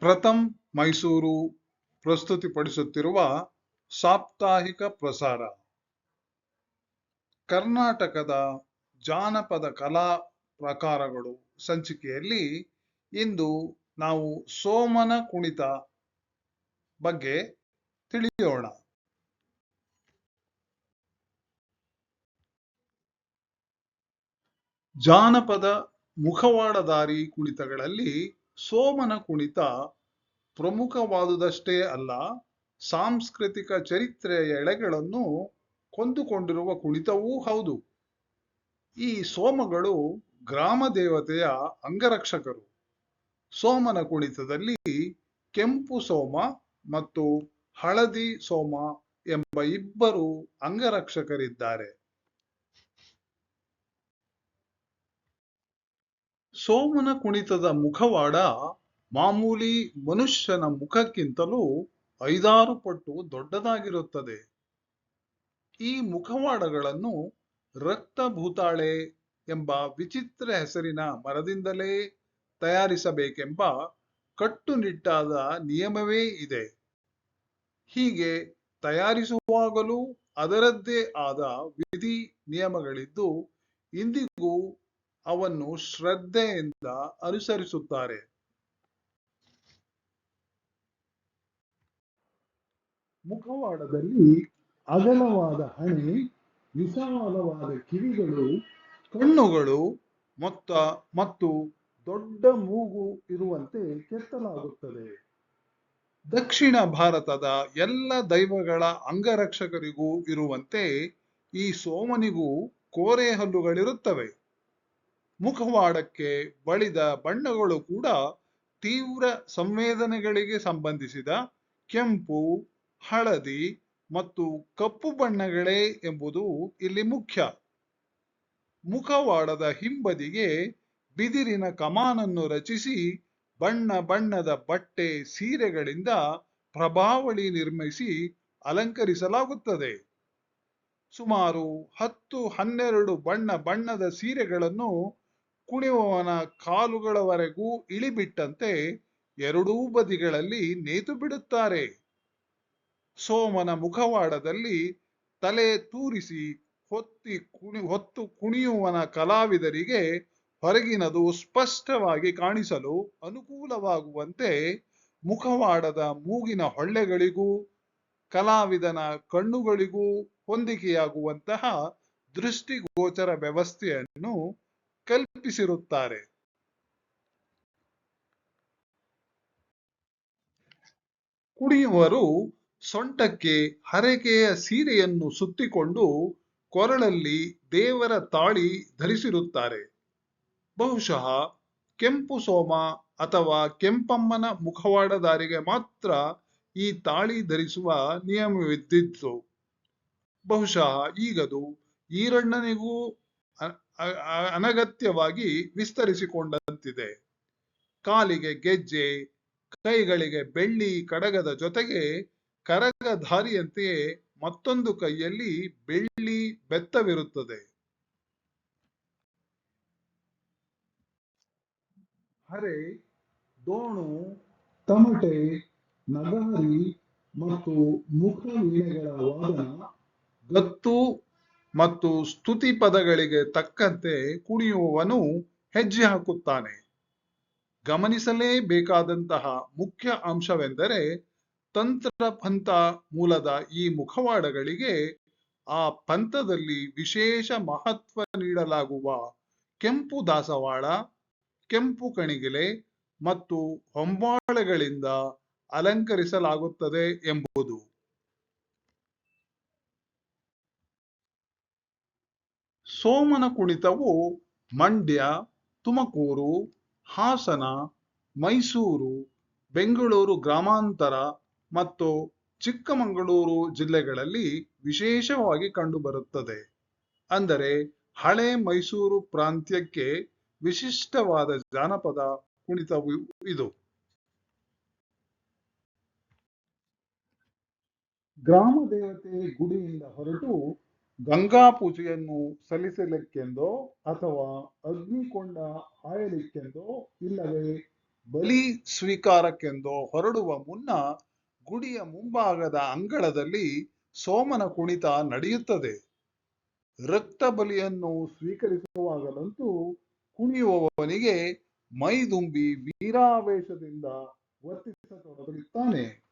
ಪ್ರಥಮ್ ಮೈಸೂರು ಪ್ರಸ್ತುತಿಪಡಿಸುತ್ತಿರುವ ಸಾಪ್ತಾಹಿಕ ಪ್ರಸಾರ. ಕರ್ನಾಟಕದ ಜಾನಪದ ಕಲಾ ಪ್ರಕಾರಗಳು ಸಂಚಿಕೆಯಲ್ಲಿ ಇಂದು ನಾವು ಸೋಮನ ಕುಣಿತ ಬಗ್ಗೆ ತಿಳಿಯೋಣ. ಜಾನಪದ ಮುಖವಾಡಧಾರಿ ಕುಣಿತಗಳಲ್ಲಿ ಸೋಮನ ಕುಣಿತ ಪ್ರಮುಖವಾದುದಷ್ಟೇ ಅಲ್ಲ, ಸಾಂಸ್ಕೃತಿಕ ಚರಿತ್ರೆಯ ಎಳೆಗಳನ್ನು ಕೊಂದುಕೊಂಡಿರುವ ಕುಣಿತವೂ ಹೌದು. ಈ ಸೋಮಗಳು ಗ್ರಾಮ ದೇವತೆಯ ಅಂಗರಕ್ಷಕರು. ಸೋಮನ ಕುಣಿತದಲ್ಲಿ ಕೆಂಪು ಸೋಮ ಮತ್ತು ಹಳದಿ ಸೋಮ ಎಂಬ ಇಬ್ಬರು ಅಂಗರಕ್ಷಕರಿದ್ದಾರೆ. ಸೋಮನ ಕುಣಿತದ ಮುಖವಾಡ ಮಾಮೂಲಿ ಮನುಷ್ಯನ ಮುಖಕ್ಕಿಂತಲೂ 5-6 ಪಟ್ಟು ದೊಡ್ಡದಾಗಿರುತ್ತದೆ. ಈ ಮುಖವಾಡಗಳನ್ನು ರಕ್ತಭೂತಾಳೆ ಎಂಬ ವಿಚಿತ್ರ ಹೆಸರಿನ ಮರದಿಂದಲೇ ತಯಾರಿಸಬೇಕೆಂಬ ಕಟ್ಟುನಿಟ್ಟಾದ ನಿಯಮವೇ ಇದೆ. ಹೀಗೆ ತಯಾರಿಸುವಾಗಲೂ ಅದರದ್ದೇ ಆದ ವಿಧಿ ನಿಯಮಗಳಿದ್ದು ಇಂದಿಗೂ ಅವನ್ನು ಶ್ರದ್ಧೆಯಿಂದ ಅನುಸರಿಸುತ್ತಾರೆ. ಮುಖವಾಡದಲ್ಲಿ ಅಗಲವಾದ ಹಣೆ, ವಿಶಾಲವಾದ ಕಿವಿಗಳು, ಕಣ್ಣುಗಳು ಮತ್ತು ದೊಡ್ಡ ಮೂಗು ಇರುವಂತೆ ಕೆತ್ತಲಾಗುತ್ತದೆ. ದಕ್ಷಿಣ ಭಾರತದ ಎಲ್ಲ ದೈವಗಳ ಅಂಗರಕ್ಷಕರಿಗೂ ಇರುವಂತೆ ಈ ಸೋಮನಿಗೂ ಕೋರೆ ಹಲ್ಲುಗಳಿರುತ್ತವೆ. ಮುಖವಾಡಕ್ಕೆ ಬಳಿದ ಬಣ್ಣಗಳು ಕೂಡ ತೀವ್ರ ಸಂವೇದನೆಗಳಿಗೆ ಸಂಬಂಧಿಸಿದ ಕೆಂಪು, ಹಳದಿ ಮತ್ತು ಕಪ್ಪು ಬಣ್ಣಗಳೇ ಎಂಬುದು ಇಲ್ಲಿ ಮುಖ್ಯ. ಮುಖವಾಡದ ಹಿಂಬದಿಗೆ ಬಿದಿರಿನ ಕಮಾನನ್ನು ರಚಿಸಿ ಬಣ್ಣ ಬಣ್ಣದ ಬಟ್ಟೆ, ಸೀರೆಗಳಿಂದ ಪ್ರಭಾವಳಿ ನಿರ್ಮಿಸಿ ಅಲಂಕರಿಸಲಾಗುತ್ತದೆ. ಸುಮಾರು 10-12 ಬಣ್ಣದ ಸೀರೆಗಳನ್ನು ಕುಣಿಯುವವನ ಕಾಲುಗಳವರೆಗೂ ಇಳಿಬಿಟ್ಟಂತೆ ಎರಡೂ ಬದಿಗಳಲ್ಲಿ ನೇತು ಬಿಡುತ್ತಾರೆ. ಸೋಮನ ಮುಖವಾಡದಲ್ಲಿ ತಲೆ ತೂರಿಸಿ ಹೊತ್ತು ಕುಣಿಯುವನ ಕಲಾವಿದರಿಗೆ ಹೊರಗಿನದು ಸ್ಪಷ್ಟವಾಗಿ ಕಾಣಿಸಲು ಅನುಕೂಲವಾಗುವಂತೆ ಮುಖವಾಡದ ಮೂಗಿನ ಹೊಳ್ಳೆಗಳಿಗೂ ಕಲಾವಿದನ ಕಣ್ಣುಗಳಿಗೂ ಹೊಂದಿಕೆಯಾಗುವಂತಹ ದೃಷ್ಟಿಗೋಚರ ವ್ಯವಸ್ಥೆಯನ್ನು ಕಲ್ಪಿಸಿರುತ್ತಾರೆ. ಕುಣಿಯುವರು ಸೊಂಟಕ್ಕೆ ಹರಕೆಯ ಸೀರೆಯನ್ನು ಸುತ್ತಿಕೊಂಡು ಕೊರಳಲ್ಲಿ ದೇವರ ತಾಳಿ ಧರಿಸಿರುತ್ತಾರೆ. ಬಹುಶಃ ಕೆಂಪು ಸೋಮ ಅಥವಾ ಕೆಂಪಮ್ಮನ ಮುಖವಾಡಧಾರಿಗೆ ಮಾತ್ರ ಈ ತಾಳಿ ಧರಿಸುವ ನಿಯಮವಿದ್ದಿತ್ತು. ಬಹುಶಃ ಈಗದು ಈರಣ್ಣನಿಗೂ ಅನಗತ್ಯವಾಗಿ ವಿಸ್ತರಿಸಿಕೊಂಡಂತಿದೆ. ಕಾಲಿಗೆ ಗೆಜ್ಜೆ, ಕೈಗಳಿಗೆ ಬೆಳ್ಳಿ ಕಡಗದ ಜೊತೆಗೆ ಕರಗಧಾರಿಯಂತೆಯೇ ಮತ್ತೊಂದು ಕೈಯಲ್ಲಿ ಬೆಳ್ಳಿ ಬೆತ್ತವಿರುತ್ತದೆ. ಹರೆ, ದೋಣು, ತಮಟೆ, ನಗಾರಿ ಮತ್ತು ಮುಖ ವೀಣೆಗಳ ವಾದನ, ಗತ್ತು ಮತ್ತು ಸ್ತುತಿ ಪದಗಳಿಗೆ ತಕ್ಕಂತೆ ಕುಣಿಯುವವನು ಹೆಜ್ಜೆ ಹಾಕುತ್ತಾನೆ. ಗಮನಿಸಲೇಬೇಕಾದಂತಹ ಮುಖ್ಯ ಅಂಶವೆಂದರೆ ತಂತ್ರ ಪಂಥ ಮೂಲದ ಈ ಮುಖವಾಡಗಳಿಗೆ ಆ ಪಂಥದಲ್ಲಿ ವಿಶೇಷ ಮಹತ್ವ ನೀಡಲಾಗುವ ಕೆಂಪು ದಾಸವಾಳ, ಕೆಂಪು ಕಣಿಗಿಲೆ ಮತ್ತು ಹೊಂಬಾಳೆಗಳಿಂದ ಅಲಂಕರಿಸಲಾಗುತ್ತದೆ ಎಂಬುದು. ಸೋಮನ ಕುಣಿತವು ಮಂಡ್ಯ, ತುಮಕೂರು, ಹಾಸನ, ಮೈಸೂರು, ಬೆಂಗಳೂರು ಗ್ರಾಮಾಂತರ ಮತ್ತು ಚಿಕ್ಕಮಗಳೂರು ಜಿಲ್ಲೆಗಳಲ್ಲಿ ವಿಶೇಷವಾಗಿ ಕಂಡುಬರುತ್ತದೆ. ಅಂದರೆ ಹಳೆ ಮೈಸೂರು ಪ್ರಾಂತ್ಯಕ್ಕೆ ವಿಶಿಷ್ಟವಾದ ಜಾನಪದ ಕುಣಿತವು ಇದು. ಗ್ರಾಮ ದೇವತೆ ಗುಡಿಯಿಂದ ಹೊರಟು ಗಂಗಾ ಪೂಜೆಯನ್ನು ಸಲ್ಲಿಸಲಿಕ್ಕೆಂದೋ ಅಥವಾ ಅಗ್ನಿಕೊಂಡ ಹಾಯಲಿಕ್ಕೆಂದೋ ಇಲ್ಲವೇ ಬಲಿ ಸ್ವೀಕಾರಕ್ಕೆಂದು ಹೊರಡುವ ಮುನ್ನ ಗುಡಿಯ ಮುಂಭಾಗದ ಅಂಗಳದಲ್ಲಿ ಸೋಮನ ಕುಣಿತ ನಡೆಯುತ್ತದೆ. ರಕ್ತ ಬಲಿಯನ್ನು ಸ್ವೀಕರಿಸುವಾಗಲಂತೂ ಕುಣಿಯುವವನಿಗೆ ಮೈದುಂಬಿ ವೀರಾವೇಶದಿಂದ ವರ್ತಿಸತೊಡಗುತ್ತಾನೆ.